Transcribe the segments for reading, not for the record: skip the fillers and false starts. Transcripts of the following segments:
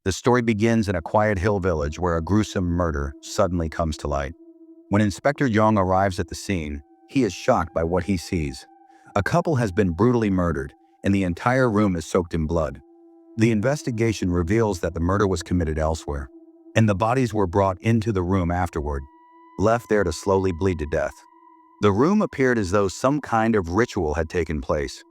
The story begins in a quiet hill village where a gruesome murder suddenly comes to light. When Inspector Yong arrives at the scene, he is shocked by what he sees. A couple has been brutally murdered, and the entire room is soaked in blood. The investigation reveals that the murder was committed elsewhere, and the bodies were brought into the room afterward, left there to slowly bleed to death. The room appeared as though some kind of ritual had taken place.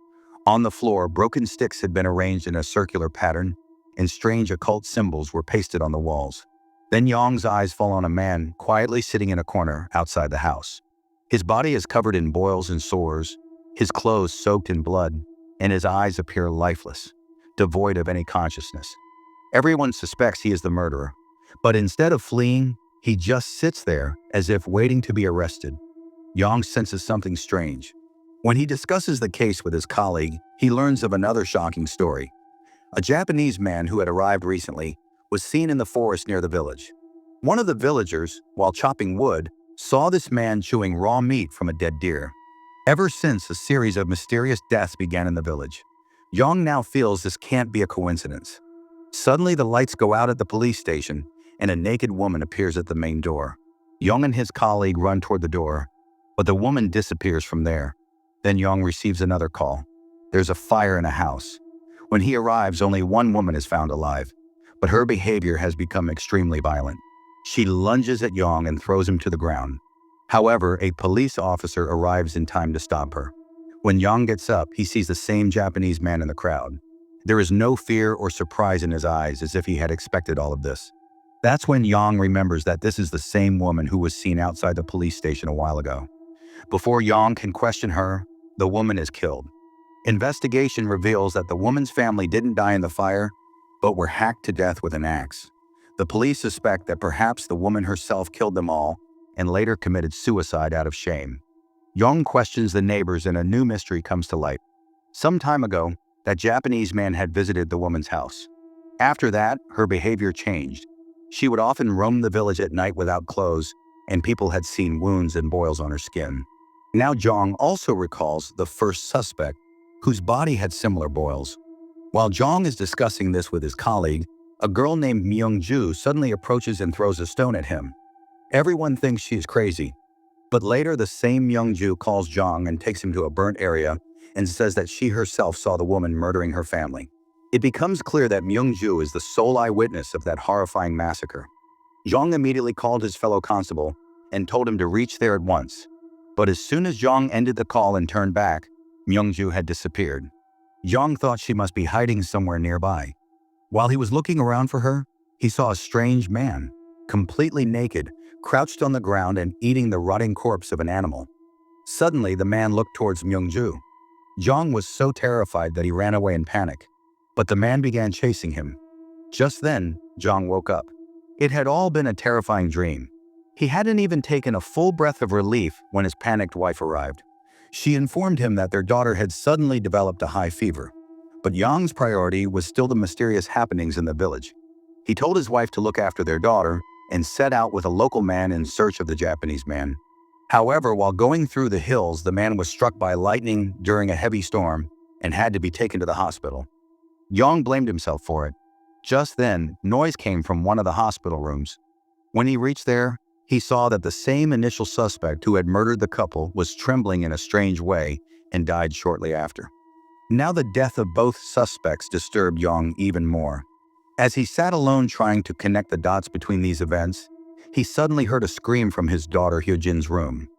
On the floor, broken sticks had been arranged in a circular pattern, and strange occult symbols were pasted on the walls. Then Yong's eyes fall on a man quietly sitting in a corner outside the house. His body is covered in boils and sores, his clothes soaked in blood, and his eyes appear lifeless, devoid of any consciousness. Everyone suspects he is the murderer, but instead of fleeing, he just sits there as if waiting to be arrested. Yong senses something strange. When he discusses the case with his colleague, he learns of another shocking story. A Japanese man who had arrived recently was seen in the forest near the village. One of the villagers, while chopping wood, saw this man chewing raw meat from a dead deer. Ever since, a series of mysterious deaths began in the village. Yong now feels this can't be a coincidence. Suddenly, the lights go out at the police station, and a naked woman appears at the main door. Yong and his colleague run toward the door, but the woman disappears from there. Then Yong receives another call. There's a fire in a house. When he arrives, only one woman is found alive, but her behavior has become extremely violent. She lunges at Yong and throws him to the ground. However, a police officer arrives in time to stop her. When Yong gets up, he sees the same Japanese man in the crowd. There is no fear or surprise in his eyes, as if he had expected all of this. That's when Yong remembers that this is the same woman who was seen outside the police station a while ago. Before Yong can question her, the woman is killed. Investigation reveals that the woman's family didn't die in the fire, but were hacked to death with an axe. The police suspect that perhaps the woman herself killed them all and later committed suicide out of shame. Yong questions the neighbors and a new mystery comes to light. Some time ago, that Japanese man had visited the woman's house. After that, her behavior changed. She would often roam the village at night without clothes, and people had seen wounds and boils on her skin. Now Yong also recalls the first suspect, whose body had similar boils. While Yong is discussing this with his colleague, a girl named Myung-ju suddenly approaches and throws a stone at him. Everyone thinks she is crazy, but later the same Myung-ju calls Yong and takes him to a burnt area and says that she herself saw the woman murdering her family. It becomes clear that Myung-ju is the sole eyewitness of that horrifying massacre. Yong immediately called his fellow constable and told him to reach there at once. But as soon as Yong ended the call and turned back, Myung-ju had disappeared. Yong thought she must be hiding somewhere nearby. While he was looking around for her, he saw a strange man, completely naked, crouched on the ground and eating the rotting corpse of an animal. Suddenly, the man looked towards Myung-ju. Yong was so terrified that he ran away in panic, but the man began chasing him. Just then, Yong woke up. It had all been a terrifying dream. He hadn't even taken a full breath of relief when his panicked wife arrived. She informed him that their daughter had suddenly developed a high fever. But Yong's priority was still the mysterious happenings in the village. He told his wife to look after their daughter and set out with a local man in search of the Japanese man. However, while going through the hills, the man was struck by lightning during a heavy storm and had to be taken to the hospital. Yong blamed himself for it. Just then, noise came from one of the hospital rooms. When he reached there, he saw that the same initial suspect who had murdered the couple was trembling in a strange way and died shortly after. Now the death of both suspects disturbed Yong even more. As he sat alone trying to connect the dots between these events, he suddenly heard a scream from his daughter Hyojin's room.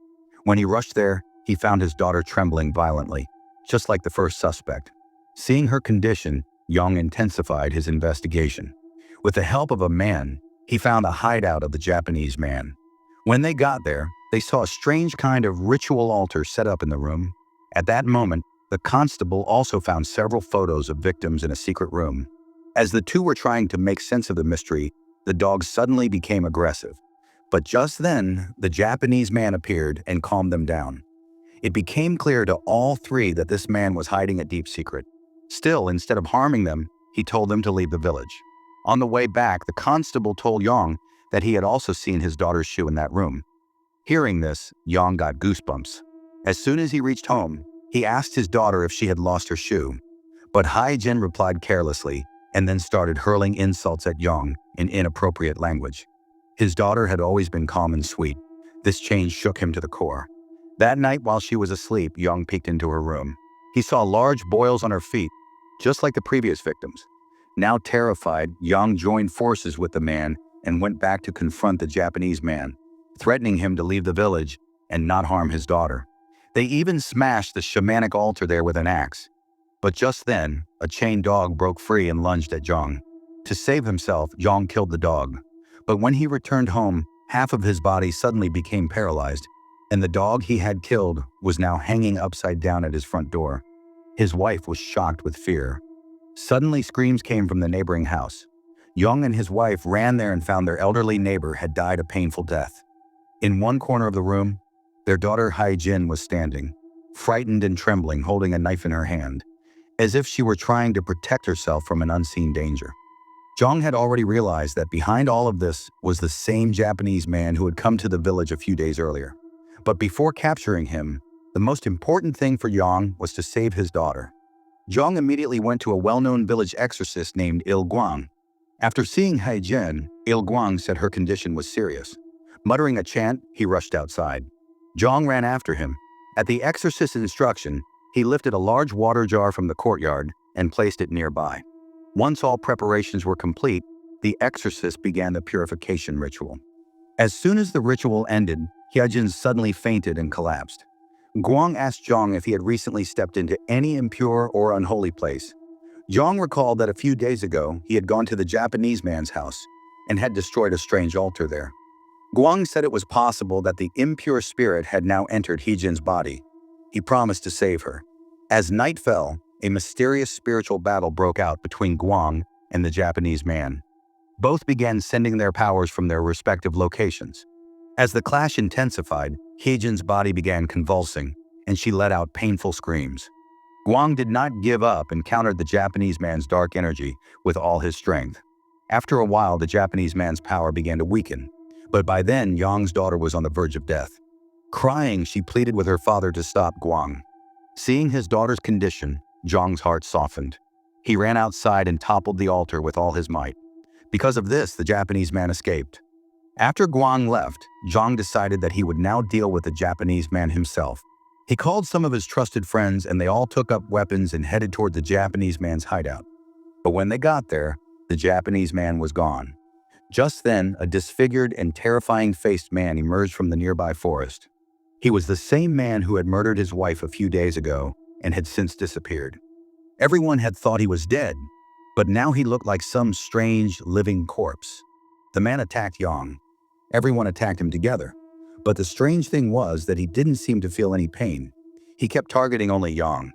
When he rushed there, he found his daughter trembling violently, just like the first suspect. Seeing her condition, Yong intensified his investigation. With the help of a man, he found the hideout of the Japanese man. When they got there, they saw a strange kind of ritual altar set up in the room. At that moment, the constable also found several photos of victims in a secret room. As the two were trying to make sense of the mystery, the dog suddenly became aggressive. But just then, the Japanese man appeared and calmed them down. It became clear to all three that this man was hiding a deep secret. Still, instead of harming them, he told them to leave the village. On the way back, the constable told Yong that he had also seen his daughter's shoe in that room. Hearing this, Yong got goosebumps. As soon as he reached home, he asked his daughter if she had lost her shoe. But Hyojin replied carelessly and then started hurling insults at Yong in inappropriate language. His daughter had always been calm and sweet. This change shook him to the core. That night, while she was asleep, Yong peeked into her room. He saw large boils on her feet, just like the previous victims. Now terrified, Yong joined forces with the man and went back to confront the Japanese man, threatening him to leave the village and not harm his daughter. They even smashed the shamanic altar there with an axe. But just then, a chained dog broke free and lunged at Yong. To save himself, Yong killed the dog. But when he returned home, half of his body suddenly became paralyzed, and the dog he had killed was now hanging upside down at his front door. His wife was shocked with fear. Suddenly, screams came from the neighboring house. Yong and his wife ran there and found their elderly neighbor had died a painful death. In one corner of the room, their daughter Hai-jin was standing, frightened and trembling, holding a knife in her hand, as if she were trying to protect herself from an unseen danger. Yong had already realized that behind all of this was the same Japanese man who had come to the village a few days earlier. But before capturing him, the most important thing for Yong was to save his daughter. Yong immediately went to a well-known village exorcist named Il Guang. After seeing Hai-jin, Il Guang said her condition was serious. Muttering a chant, he rushed outside. Yong ran after him. At the exorcist's instruction, he lifted a large water jar from the courtyard and placed it nearby. Once all preparations were complete, the exorcist began the purification ritual. As soon as the ritual ended, Hyejin suddenly fainted and collapsed. Guang asked Yong if he had recently stepped into any impure or unholy place. Yong recalled that a few days ago he had gone to the Japanese man's house and had destroyed a strange altar there. Guang said it was possible that the impure spirit had now entered Hyejin's body. He promised to save her. As night fell, a mysterious spiritual battle broke out between Guang and the Japanese man. Both began sending their powers from their respective locations. As the clash intensified, Hyejin's body began convulsing, and she let out painful screams. Guang did not give up and countered the Japanese man's dark energy with all his strength. After a while, the Japanese man's power began to weaken, but by then, Yong's daughter was on the verge of death. Crying, she pleaded with her father to stop Guang. Seeing his daughter's condition, Yong's heart softened. He ran outside and toppled the altar with all his might. Because of this, the Japanese man escaped. After Guang left, Yong decided that he would now deal with the Japanese man himself. He called some of his trusted friends and they all took up weapons and headed toward the Japanese man's hideout. But when they got there, the Japanese man was gone. Just then, a disfigured and terrifying-faced man emerged from the nearby forest. He was the same man who had murdered his wife a few days ago and had since disappeared. Everyone had thought he was dead, but now he looked like some strange, living corpse. The man attacked Yong. Everyone attacked him together. But the strange thing was that he didn't seem to feel any pain. He kept targeting only Yong.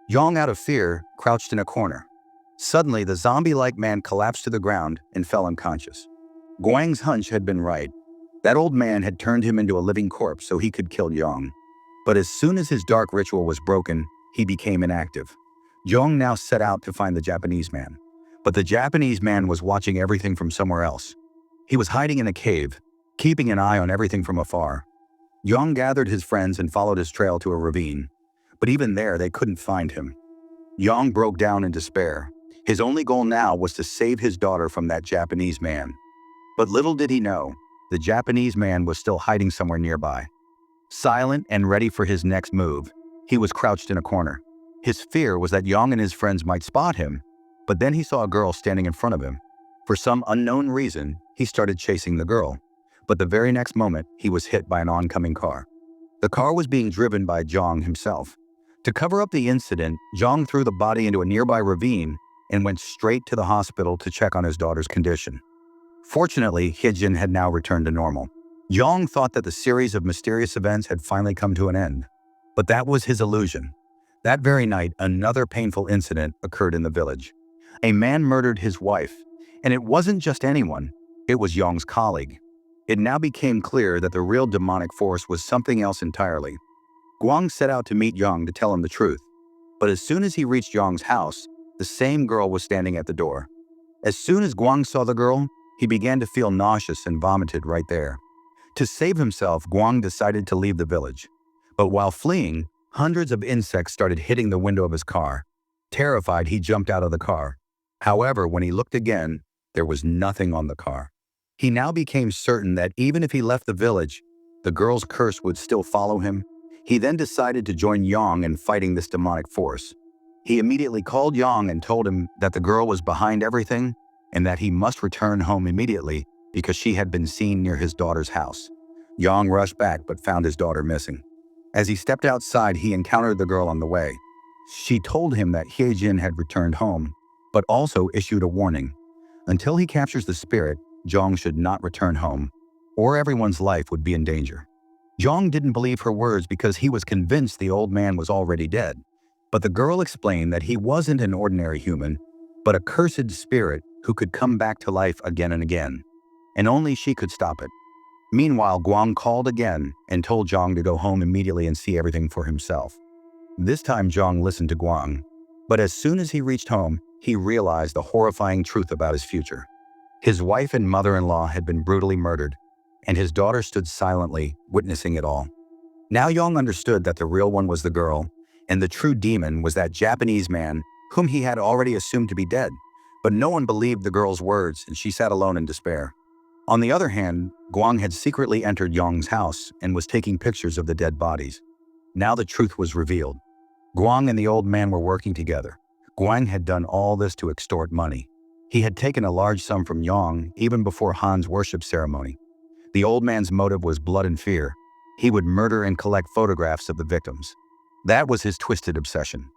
Yong, out of fear, crouched in a corner. Suddenly, the zombie-like man collapsed to the ground and fell unconscious. Guang's hunch had been right. That old man had turned him into a living corpse so he could kill Yong. But as soon as his dark ritual was broken, he became inactive. Yong now set out to find the Japanese man. But the Japanese man was watching everything from somewhere else. He was hiding in a cave, keeping an eye on everything from afar. Yong gathered his friends and followed his trail to a ravine. But even there, they couldn't find him. Yong broke down in despair. His only goal now was to save his daughter from that Japanese man. But little did he know, the Japanese man was still hiding somewhere nearby. Silent and ready for his next move, he was crouched in a corner. His fear was that Yong and his friends might spot him, but then he saw a girl standing in front of him. For some unknown reason, he started chasing the girl. But the very next moment, he was hit by an oncoming car. The car was being driven by Yong himself. To cover up the incident, Yong threw the body into a nearby ravine and went straight to the hospital to check on his daughter's condition. Fortunately, Hyejin had now returned to normal. Yong thought that the series of mysterious events had finally come to an end. But that was his illusion. That very night, another painful incident occurred in the village. A man murdered his wife, and it wasn't just anyone, it was Yong's colleague. It now became clear that the real demonic force was something else entirely. Guang set out to meet Yong to tell him the truth. But as soon as he reached Yong's house, the same girl was standing at the door. As soon as Guang saw the girl, he began to feel nauseous and vomited right there. To save himself, Guang decided to leave the village. But while fleeing, hundreds of insects started hitting the window of his car. Terrified, he jumped out of the car. However, when he looked again, there was nothing on the car. He now became certain that even if he left the village, the girl's curse would still follow him. He then decided to join Yang in fighting this demonic force. He immediately called Yang and told him that the girl was behind everything and that he must return home immediately because she had been seen near his daughter's house. Yang rushed back but found his daughter missing. As he stepped outside, he encountered the girl on the way. She told him that Hyejin had returned home, but also issued a warning. Until he captures the spirit, Jong should not return home, or everyone's life would be in danger. Jong didn't believe her words because he was convinced the old man was already dead. But the girl explained that he wasn't an ordinary human, but a cursed spirit who could come back to life again and again, and only she could stop it. Meanwhile, Guang called again and told Jong to go home immediately and see everything for himself. This time Jong listened to Guang, but as soon as he reached home, he realized the horrifying truth about his future. His wife and mother-in-law had been brutally murdered, and his daughter stood silently, witnessing it all. Now Jong understood that the real one was the girl, and the true demon was that Japanese man whom he had already assumed to be dead. But no one believed the girl's words, and she sat alone in despair. On the other hand, Guang had secretly entered Yong's house and was taking pictures of the dead bodies. Now the truth was revealed. Guang and the old man were working together. Guang had done all this to extort money. He had taken a large sum from Yong even before Han's worship ceremony. The old man's motive was blood and fear. He would murder and collect photographs of the victims. That was his twisted obsession.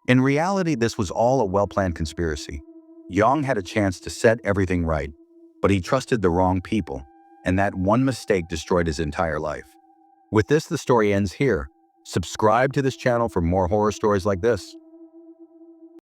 In reality, this was all a well-planned conspiracy. Yong had a chance to set everything right, but he trusted the wrong people, and that one mistake destroyed his entire life. With this, the story ends here. Subscribe to this channel for more horror stories like this.